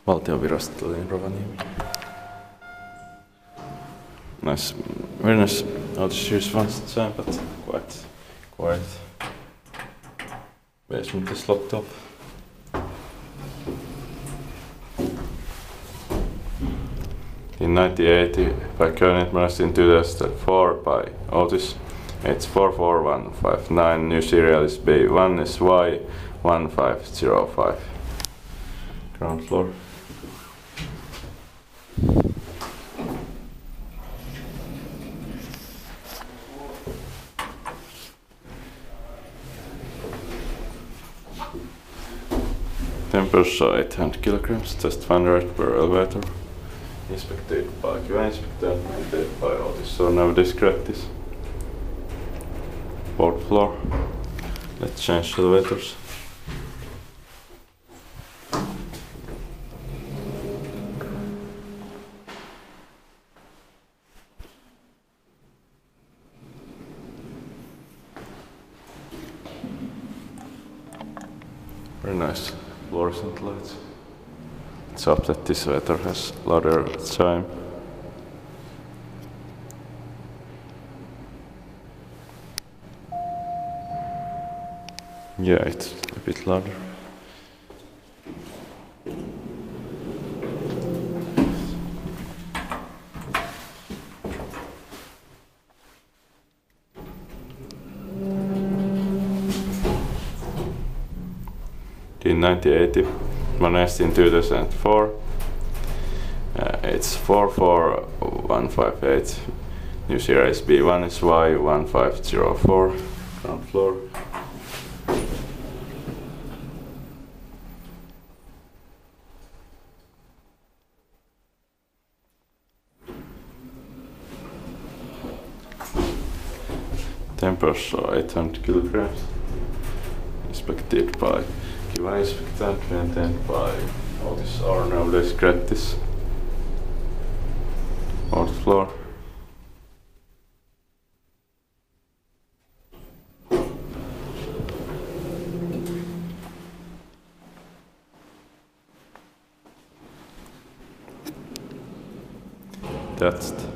Valtion virastotalo in Rovaniemi. Nice, very nice. Otis here's once the time, but quite quiet. Basement is locked up. In 1980 by Kone, modernized in 2004 by Otis. It's 44159. New serial is B1SY1505. Ground floor. Temperature 800 kilograms, just 100 per elevator. Inspected by Kone inspector, maintained by Otis. So now describe this. Fourth floor. Let's change elevators. Very nice fluorescent lights. Let's hope that this elevator has louder chime. Yeah, it's a bit louder. In 1980, modernized in 2004. It's 44158. New series B1SY1504. Ground floor. Temperature 800 kilograms. Inspected by Kone inspector, maintained by Otis or nowadays gratis. Fourth floor. That's it.